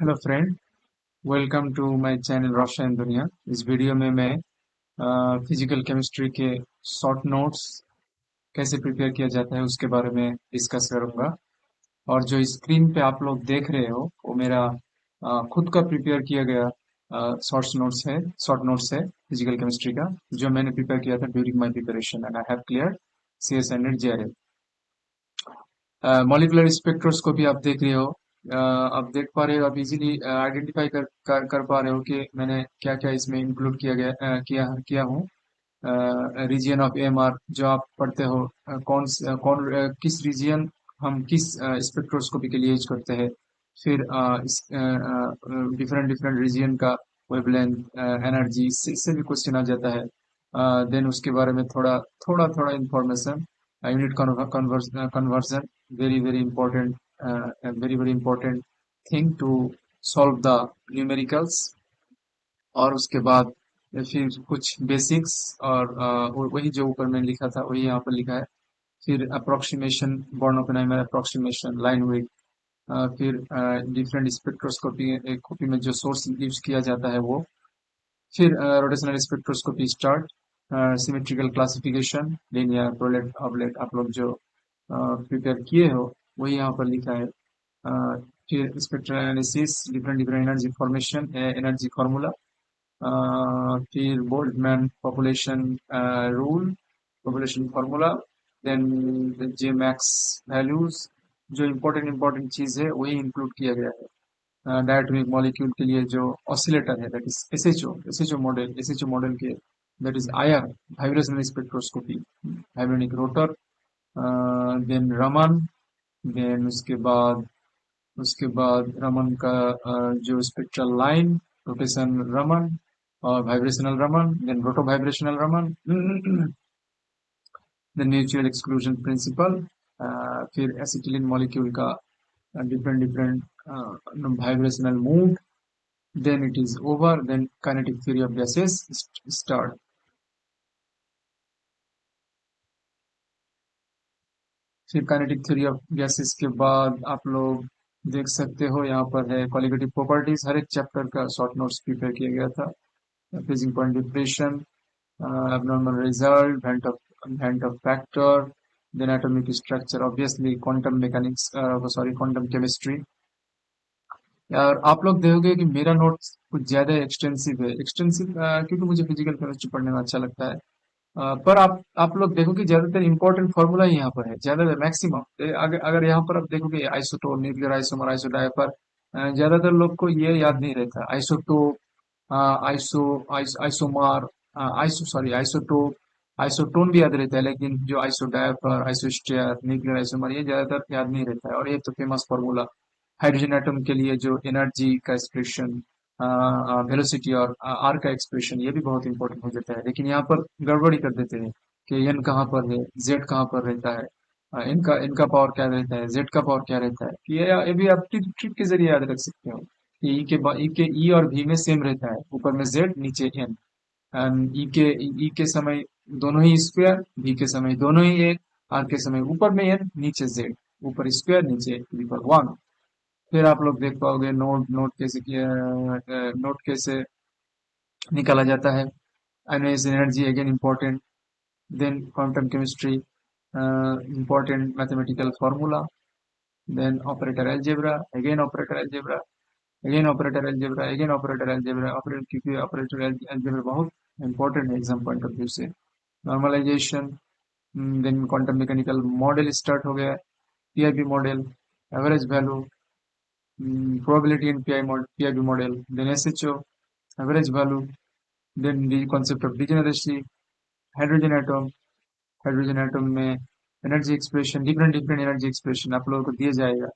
Hello friend. Welcome to my channel Roshan Duniya. इस video में मैं फिजिकल केमिस्ट्री के शॉर्ट नोट्स कैसे प्रिपेयर किया जाता है उसके बारे में डिस्कस करूंगा। और जो स्क्रीन पे आप लोग देख रहे हो वो मेरा खुद का प्रिपेयर किया गया शॉर्ट नोट्स है फिजिकल केमिस्ट्री का, जो मैंने प्रिपेयर किया था during my preparation and I have clear CS and JRF। Molecular spectroscopy आप देख रहे हो। आप देख पा रहे हो, आप इजीली आइडेंटिफाई कर पा रहे हो कि मैंने क्या क्या इसमें इंक्लूड किया हूँ। रीजियन ऑफ AMR जो आप पढ़ते हो, किस रीजियन हम किस स्पेक्ट्रोस्कोपी के लिए यूज करते हैं। फिर डिफरेंट डिफरेंट रीजियन का वेवलेंथ, एनर्जी, इससे भी क्वेश्चन आ जाता है। देन उसके बारे में थोड़ा थोड़ा थोड़ा information, unit conversion, very very important, a very important thing to solve the numericals। और उसके बाद फिर कुछ बेसिक्स और वही जो ऊपर मैंने लिखा था वही यहाँ पर लिखा है। फिर approximation, Born Oppenheimer approximation, line width. फिर डिफरेंट स्पेक्ट्रोस्कोपी कॉपी में जो सोर्स यूज किया जाता है वो। फिर rotational spectroscopy start, symmetrical classification, linear, prolate, oblate, आप लोग जो प्रिपेयर किए हो वही यहाँ पर लिखा है। फिर spectral analysis, different different energy formation, energy formula. फिर Boltzmann population rule, population formula. Then J max values, जो इम्पोर्टेंट इम्पोर्टेंट चीज है वही इंक्लूड किया गया है। डायटोमिक मॉलिक्यूल के लिए जो ऑसिलेटर है, दैट इज एसएचओ मॉडल के, that is IR, vibrational spectroscopy, vibronic rotor. Then Raman, then उसके बाद रमन का जो स्पेक्ट्रल लाइन, रोटेशन रमन और vibrational Raman, then roto vibrational Raman. Then mutual exclusion principle. फिर एसिटिलीन मॉलिक्यूल का different different vibrational mode. Then it is over, then kinetic theory of gases start. फिर kinetic theory of gases के बाद आप लोग देख सकते हो यहाँ पर है क्वालिटेटिव प्रॉपर्टीज, हर एक चैप्टर का शॉर्ट नोट्स प्रिपेयर किया गया था। freezing point depression, abnormal result, Van't of factor, then atomic structure, obviously quantum mechanics, sorry, quantum chemistry। यार आप लोग देखोगे कि मेरा नोट्स कुछ ज्यादा एक्सटेंसिव है, एक्सटेंसिव क्योंकि मुझे फिजिकल केमिस्ट्री पढ़ने में अच्छा लगता है। पर आप लोग देखोगे ज्यादातर इंपॉर्टेंट फॉर्मूला ही यहाँ पर है, ज्यादातर मैक्सिमम। अगर अगर यहाँ पर आप देखोगे आइसोटोप, न्यूक्लियर आइसोमर, आइसोडाइपर, ज्यादातर लोग को ये याद नहीं रहता। Isotope, iso isomer, iso sorry isotope, isotone भी याद रहता है, लेकिन जो आइसोडाइपर, आइसोस्टेयर, न्यूक्लियर आइसोमर ये ज्यादातर याद नहीं रहता है। और ये तो फेमस फॉर्मूला। हाइड्रोजन एटम के लिए जो एनर्जी का एक्सप्रेशन, वेलोसिटी और आर का एक्सप्रेशन, ये भी बहुत इंपॉर्टेंट हो जाता है। लेकिन यहाँ पर गड़बड़ी कर देते हैं कि एन कहाँ पर है, जेड कहाँ पर रहता है, इनका इनका पावर क्या रहता है, जेड का पावर क्या रहता है। ये भी आप ट्रिक ट्रिक के जरिए याद रख सकते हो कि ई और भी में सेम रहता है, ऊपर में जेड नीचे एन। ई के समय दोनों ही स्क्वायर, भी के समय दोनों ही एक, आर के समय ऊपर में एन नीचे जेड, ऊपर स्क्वायर नीचे वन। फिर आप लोग देख पाओगे नोट कैसे निकाला जाता है। Ionize energy again important. Then quantum chemistry, important mathematical formula. Then operator algebra, again operator algebra, again operator algebra, again operator algebra, operator, क्योंकि ऑपरेटर अलजेब्रा बहुत इंपॉर्टेंट है एग्जाम पॉइंट ऑफ व्यू से। Normalization, then quantum mechanical model start हो गया, PIV model, average value, probability in PIV model, then SHO, average value, then the concept of degeneracy, hydrogen atom, hydrogen atom में energy expression, different different energy expression आप लोगों को दिया जाएगा।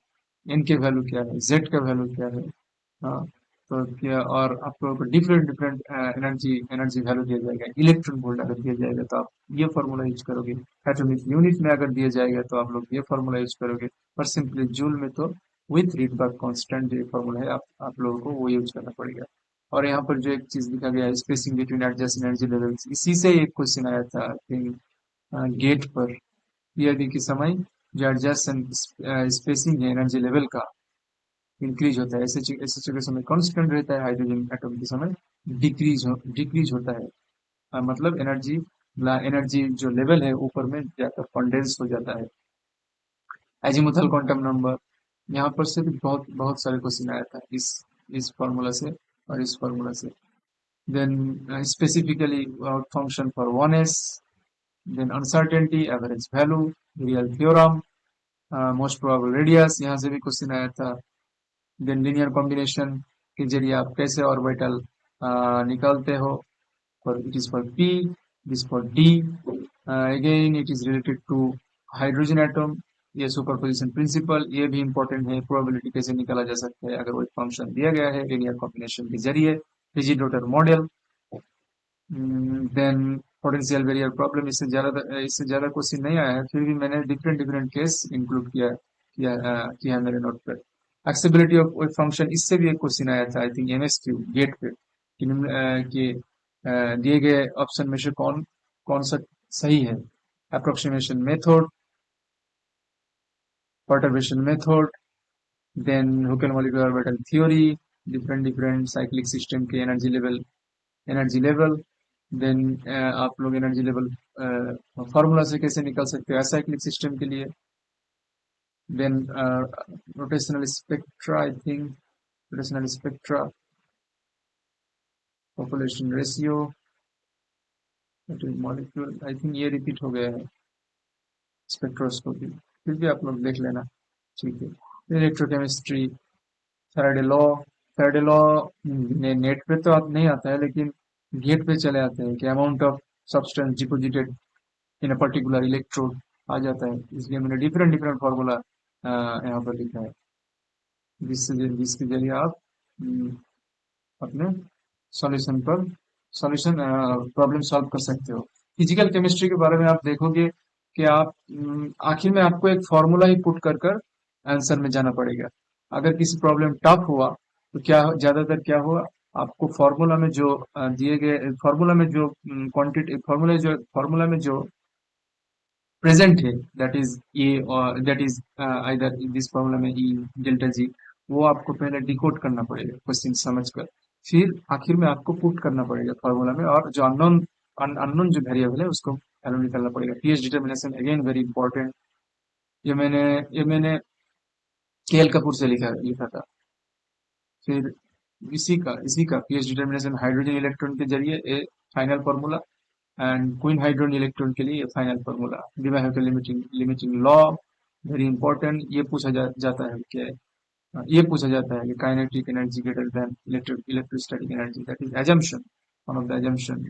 N के value क्या है, जेड का वैल्यू क्या है। हाँ, तो क्या, और आप लोगों को different different energy energy value दिया जाएगा। इलेक्ट्रॉन वोल्ट अगर दिया जाएगा तो आप ये फॉर्मूला यूज करोगे। एटॉमिक यूनिट में अगर दिया जाएगा तो आप लोग ये फॉर्मूला यूज करोगे। पर सिंपली जूल में तो विथ रीडबर्ग कांस्टेंट जो फॉर्मूला है, आप लोगों को वो यूज करना पड़ेगा। और यहाँ पर जो एक चीज लिखा गया है, spacing between adjust energy levels, इसी से एक क्वेश्चन आया था गेट पर PIV के समय, जो एडजस्ट स्पेसिंग है एनर्जी लेवल का, इंक्रीज होता है, एसएच के समय कांस्टेंट रहता है, हाइड्रोजन एटम के समय डिक्रीज होता है। मतलब एनर्जी जो लेवल है ऊपर में जाकर कंडेंस हो जाता है। एजीमुथल क्वांटम नंबर, यहाँ पर से भी बहुत बहुत सारे क्वेश्चन आया था इस फॉर्मूला से और इस फॉर्मूला से। Then specifically function for 1s, then uncertainty, average value, real theorem, most probable radius, यहाँ से भी क्वेश्चन आया था। देन लीनियर कॉम्बिनेशन के जरिए आप कैसे ऑर्बिटल निकालते हो, for it is for P, it is for D. Again, it is related to hydrogen atom. ये सुपरपोजिशन प्रिंसिपल, ये भी इंपॉर्टेंट है। प्रोबेबिलिटी कैसे निकाला जा सकता है अगर वो फंक्शन दिया गया है लीनियर कॉम्बिनेशन के जरिए, rigid rotor model. Then potential barrier problem, इससे ज्यादा क्वेश्चन नहीं आया है, फिर भी मैंने डिफरेंट डिफरेंट केस इंक्लूड किया है मेरे नोट पर। एक्सेबिलिटी ऑफ कोई फंक्शन, इससे भी एक क्वेश्चन आया था आई थिंक एमएसक्यू गेट पे कि दिए गए ऑप्शन में से कौन कौन सा सही है। Approximation method, perturbation method, then Huckel molecular orbital theory, different different cyclic system के एनर्जी लेवल। देन आप लोग एनर्जी लेवल फॉर्मूला से कैसे निकाल सकते हो असाइक्लिक सिस्टम के लिए। Then rotational spectra, I think rotational spectra, population ratio, molecule, I think ये रिपीट हो गया है स्पेक्ट्रोस्कोपी, फिर भी आप लोग देख लेना, ठीक है। इलेक्ट्रोकेमिस्ट्री, फैराडे लॉ नेट पे तो नहीं आता है, लेकिन गेट पे चले आते हैं कि amount of substance deposited in a particular electrode आ जाता है, इसलिए मैंने डिफरेंट डिफरेंट फार्मूला यहाँ पर लिखा है, जिसके जरिए आप अपने सॉल्यूशन पर सॉल्यूशन प्रॉब्लम सॉल्व कर सकते हो। फिजिकल केमिस्ट्री के बारे में आप देखोगे कि आप आखिर में आपको एक फॉर्मूला ही पुट कर कर आंसर में जाना पड़ेगा। अगर किसी प्रॉब्लम टफ हुआ तो क्या ज्यादातर क्या हुआ, आपको फॉर्मूला में जो दिए गए फॉर्मूला में जो क्वांटिटी फॉर्मूला में जो प्रेजेंट है, दैट इज ए और that is either this formula में ई डेल्टा जी, वो आपको पहले डिकोड करना पड़ेगा क्वेश्चन समझकर, फिर आखिर में आपको पुट करना पड़ेगा फॉर्मूला में, और जो अननोन जो वेरिएबल है उसको वैल्यू निकालना पड़ेगा। PH determination again very important, ये मैंने केएल कपूर से लिखा था। फिर इसी का पीएच डिटर्मिनेशन हाइड्रोजन इलेक्ट्रॉन के जरिए a final formula, and queen hydrogen electron के लिए final formula. Debye limiting law very important, ये पूछा जाता है कि kinetic energy greater than electrostatic energy, that is assumption, one of the assumption.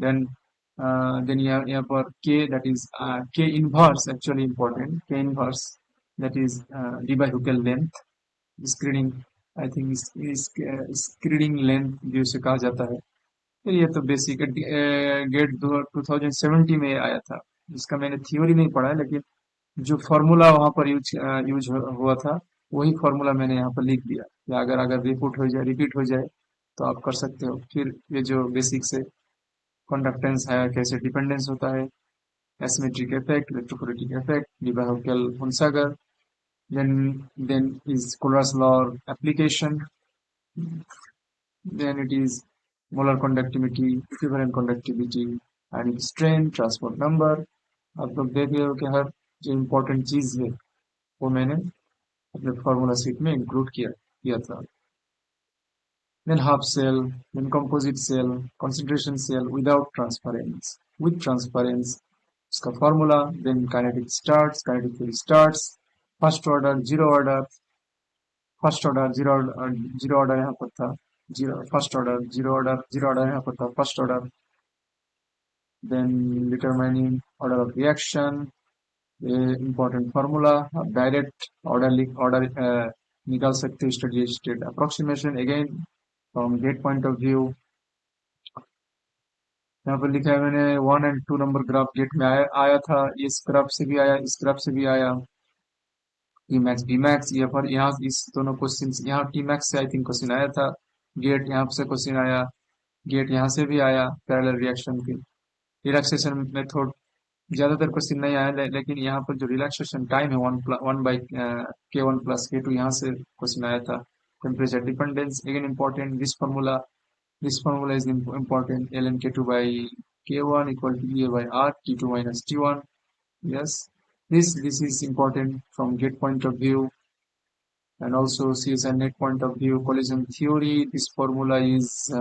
Then यहाँ पर K, that is K inverse, actually important K inverse, that is Debye Huckel length, screening, I think screening length भी उसे कहा जाता है। तो ये तो बेसिक गेट 2070 में आया था, जिसका मैंने थ्योरी नहीं पढ़ा है, लेकिन जो फॉर्मूला वहां पर यूज हुआ था वही फॉर्मूला मैंने यहाँ पर लिख दिया, या अगर अगर रिपीट हो जाए तो आप कर सकते हो। फिर ये जो बेसिक से कंडक्टेंस है, कैसे डिपेंडेंस होता है, asymmetric effect, electrophoretic effect, Debye Huckel Onsager, then then is Coulom's law application, then it is molar conductivity, equivalent conductivity, and strain, transport number। आप लोग देख रहे हो कि हर जो इम्पोर्टेंट चीज है वो मैंने अपने फॉर्मूला शीट में इंक्लूड किया था। Then half cell, then composite cell, concentration cell without transference, with transference, उसका formula, then kinetic theory starts, first order zero order यहाँ पर था, जीरो ऑर्डर यहाँ पर था first order. Then determining order of reaction, important formula, आप direct order निकाल सकते हो, steady state approximation again from GATE point of view. यहाँ पर लिखा है मैंने 1 और 2 नंबर ग्राफ गेट में आया था, इस ग्राफ से भी आया, इस ग्राफ से भी आया। टी मैक्स बी मैक्स, ये पर यहाँ इस दोनों क्वेश्चन, यहाँ टी मैक्स से आई थिंक क्वेश्चन आया था, गेट यहाँ से क्वेश्चन आया, गेट यहाँ से भी आया, पैरेलल रिएक्शन की रिलैक्सेशन मेथड ज्यादातर क्वेश्चन नहीं आया, लेकिन यहाँ पर जो रिलैक्सेशन टाइम है 1 बाई K1 + K2, यहाँ से क्वेश्चन आया था। Temperature dependence again important. This formula is important. ln k2 by k1 equal to EA by r T2 minus T1. Yes, this is important from gate point of view and also CSI net point of view. Collision theory. This formula is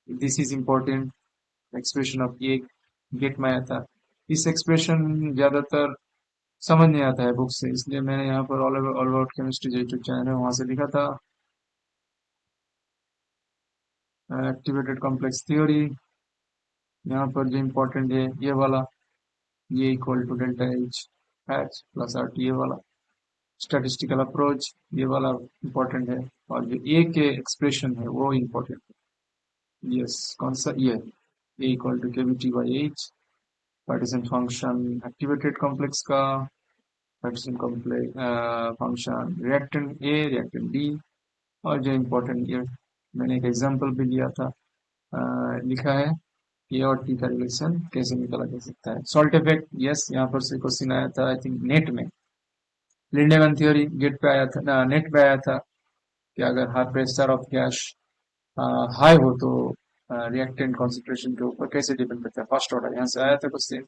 this is important. Expression of ये gate में आया था. इस expression ज्यादातर समझ नहीं आता है बुक से, इसलिए मैंने यहाँ पर ऑल अबाउट केमिस्ट्री जो यूट्यूब चैनल है वहां से लिखा था. एक्टिवेटेड कॉम्प्लेक्स थ्योरी यहाँ पर जो इम्पोर्टेंट है ये वाला, ये equal to delta H plus R T, ये वाला. स्टैटिस्टिकल अप्रोच ये वाला इम्पोर्टेंट है, और जो ए के एक्सप्रेशन है वो इम्पोर्टेंट है. यस, कौन सा ये equal to K B T by H. Partition function activated complex का, partition complex function reactant A reactant D. और जो इम्पोर्टेंट ये मैंने एक एग्जांपल भी लिया था, लिखा है ए और टी का रिलेशन कैसे निकाला जा सकता है. सॉल्ट इफेक्ट, यस यहाँ पर से क्वेश्चन आया था आई थिंक नेट में. लिंडेमैन थ्योरी गेट पे आया था ना, नेट पे आया था कि अगर high pressure of gas high हो तो रिएक्टेंट कॉन्सेंट्रेशन के ऊपर कैसे डिपेंड करता है. फर्स्ट ऑर्डर यहाँ से आया था question.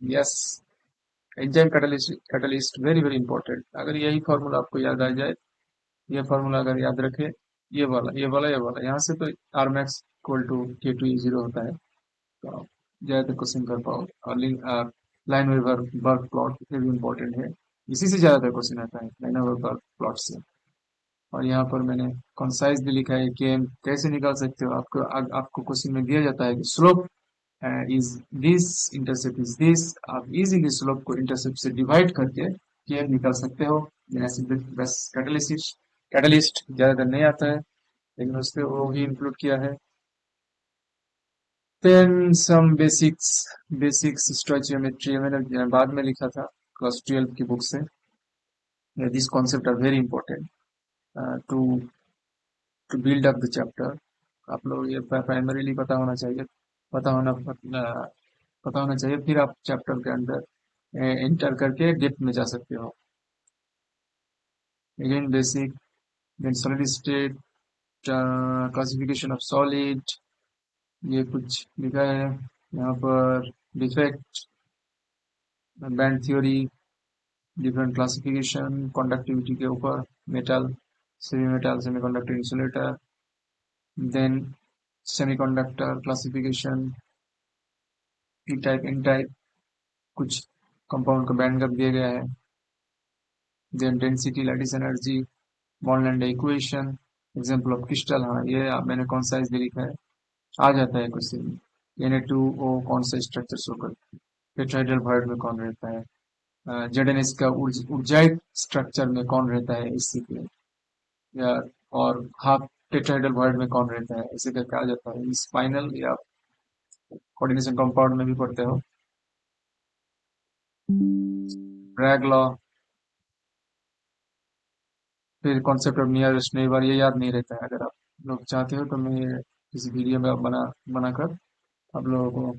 Yes, enzyme catalyst very very important. अगर यही फॉर्मूला आपको याद आ जाए, ये फॉर्मूला अगर याद रखे, ये वाला यहाँ से तो आर मैक्स इक्वल टू के टू जीरो होता है, तो आप ज्यादातर क्वेश्चन कर पाओ. और लाइन वेवर बर्ग प्लॉट ये भी इम्पोर्टेंट है, इसी से ज्यादातर क्वेश्चन आता है लाइन वेवर बर्ग प्लॉट से. और यहाँ पर मैंने कंसाइज भी लिखा है कि कैसे निकाल सकते हो. आपको क्वेश्चन में दिया जाता है कि slope is this, intercept is this. आप इजीली स्लोप को इंटरसेप्ट से डिवाइड करके केम निकाल सकते हो. बस कैटलिस्ट ज्यादातर नहीं आता है, लेकिन उसपे वो भी इंक्लूड किया है. देन सम बेसिक्स स्टोइचियोमेट्री मैंने बाद में लिखा था क्लास 12 की बुक से. This concept are very important to to build up the chapter. आप लोग ये प्राइमरीली पता होना चाहिए, पता होना पता होना चाहिए, फिर आप चैप्टर के अंदर एंटर करके डेप्थ में जा सकते हो. Again basic, then solid state, classification of solid, ये कुछ लिखा है यहाँ पर. Defect, band theory, different classification conductivity के ऊपर, metal, semi metal, semiconductor, insulator. Then semiconductor classification, P type N type, कुछ कंपाउंड का बैंड गैप दिया गया है. Then density, lattice energy, bond equation, example of crystal. हाँ ये मैंने कौन सा भी लिखा है, आ जाता है क्वेश्चन. Na2O कौन सा स्ट्रक्चर शो करता है, टेट्राहेड्रल भॉइड में कौन रहता है, जेडएनएस का ऊर्जाई स्ट्रक्चर में कौन रहता है इसी के, या और हाफ टेट्राहेड्रल भॉइड में कौन रहता है, ऐसे करके आ जाता है. स्पाइनल या कोऑर्डिनेशन कंपाउंड में भी पढ़ते हो. ब्रैग लॉ, फिर कॉन्सेप्ट ऑफ नियरेस्ट नेबर, ये याद नहीं रहता है. अगर आप लोग चाहते हो तो मैं किसी वीडियो में बनाकर आप लोगों को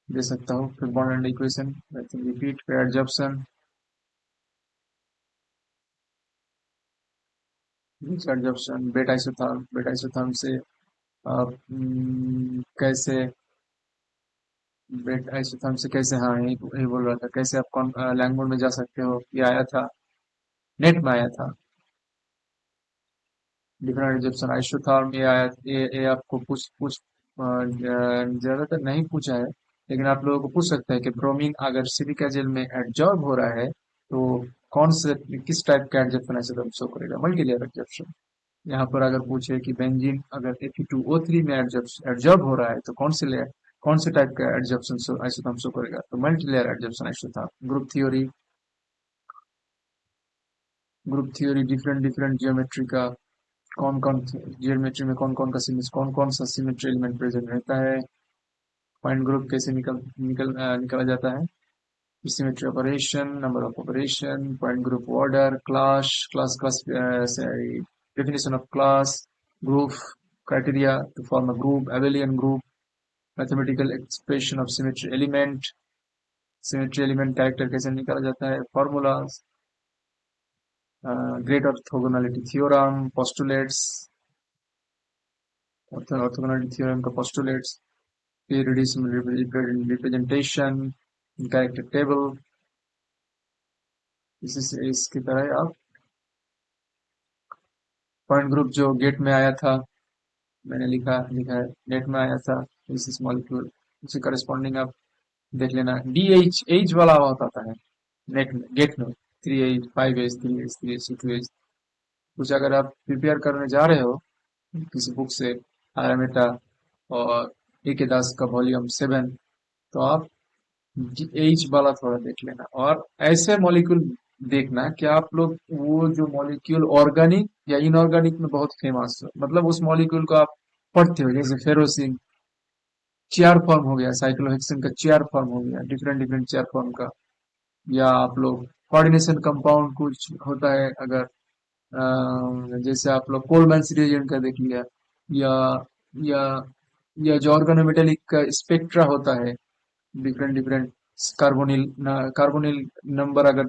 दे सकता हूँ. फिर bond and equation, repeat, pair जब्सन, जब्सन, बेट आइसोथर्म से आप कैसे, बेट आइसोथर्म से कैसे, हाँ यही बोल रहा था, कैसे आप कौन लैंग्वेज में जा सकते हो, ये आया था नेट में आया था. डिफरेंट एग्जिबिशन आइसोथर्म, ये आया, ये आपको पूछ ज्यादातर नहीं पूछा है, लेकिन आप लोगों को पूछ सकता है कि ब्रोमीन अगर सिलिका जेल में एडजॉर्ब हो रहा है तो कौन से किस टाइप का एडजॉर्प्शन आइसोटोप शो करेगा, मल्टी लेयर एडजॉर्प्शन. यहाँ पर अगर पूछे कि बेंजीन अगर Fe2O3 में एडजॉर्ब हो रहा है तो कौन से टाइप का एडजॉर्प्शन आइसोटोप शो करेगा, तो multi layer adsorption isotope. Group theory different different geometry का, कौन कौन जियोमेट्री में कौन कौन सा सिमेट्री एलिमेंट प्रेजेंट रहता है. पॉइंट ग्रुप कैसे निकला जाता है. Symmetry operation, number of operation, point group order, class definition of class, group, criteria to form a group, abelian group, mathematical expression of symmetry element character कैसे निकाला जाता है, formulas. great orthogonality theorem, postulates, orthogonality theorem का postulates, irreducible representation, character table, इसकी तरह आप point group जो gate में आया था, मैंने लिखा लिखा है गेट में आया था, इस मॉलिक्यूल उसी करस्पॉन्डिंग आप देख लेना। डी एच वाला होता है नेट में, गेट में 3H 5H 3H 3H 2H। कुछ अगर आप प्रिपेयर करने जा रहे हो किसी बुक से, आरामेटा और ए के दास का वॉल्यूम 7, तो आप एच वाला थोड़ा देख लेना। और ऐसे मॉलिक्यूल देखना कि आप लोग वो जो मॉलिक्यूल ऑर्गेनिक या इनऑर्गेनिक में बहुत फेमस हो, मतलब उस मॉलिक्यूल को आप पढ़ते हो, जैसे फेरोसिन चेयर फॉर्म हो गया, साइक्लोहेक्सिन का चेयर फॉर्म हो गया, डिफरेंट डिफरेंट चेयर फॉर्म का। या आप लोग कोऑर्डिनेशन कंपाउंड कुछ होता है, अगर जैसे आप लोग कोलमैन्स रिएजेंट का देख लिया, या या या जो ऑर्गेनोमेटेलिक का स्पेक्ट्रा होता है, different different carbonyl carbonyl number अगर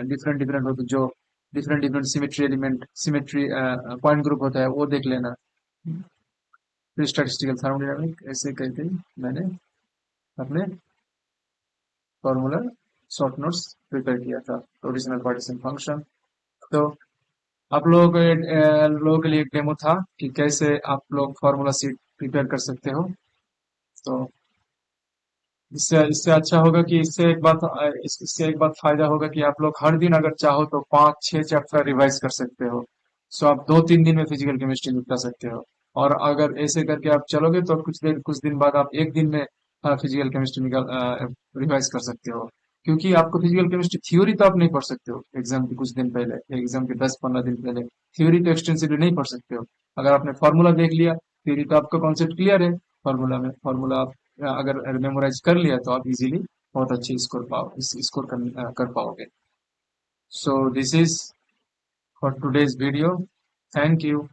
डिफरेंट डिफरेंट हो, तो जो different different symmetry element symmetry point group होता है वो देख लेना। फिर स्टैटिस्टिकल थर्मोडायनामिक ऐसे कहते ही मैंने अपने फॉर्मूला शॉर्ट नोट्स प्रिपेयर किया था, ओरिजिनल पार्टीशन फंक्शन। तो आप लोगों के लिए एक डेमो था कि कैसे आप लोग फॉर्मूला सीट प्रिपेयर कर सकते हो। तो इससे इससे अच्छा होगा कि इससे एक बात फायदा होगा कि आप लोग हर दिन अगर चाहो तो 5-6 चैप्टर रिवाइज कर सकते हो। सो आप 2-3 दिन में फिजिकल केमिस्ट्री निपटा सकते हो। और अगर ऐसे करके आप चलोगे तो कुछ दिन बाद आप एक दिन में फिजिकल केमिस्ट्री निकाल रिवाइज कर सकते हो। क्योंकि आपको फिजिकल केमिस्ट्री थ्योरी तो आप नहीं पढ़ सकते हो एग्जाम के कुछ दिन पहले, एग्जाम के 10-15 दिन पहले थ्योरी तो एक्सटेंसिवली नहीं पढ़ सकते हो। अगर आपने फॉर्मूला देख लिया, थ्योरी तो आपका कॉन्सेप्ट क्लियर है, फॉर्मूला आप अगर मेमोराइज कर लिया तो आप इजीली बहुत अच्छे स्कोर कर पाओगे। So this is for today's video. Thank you.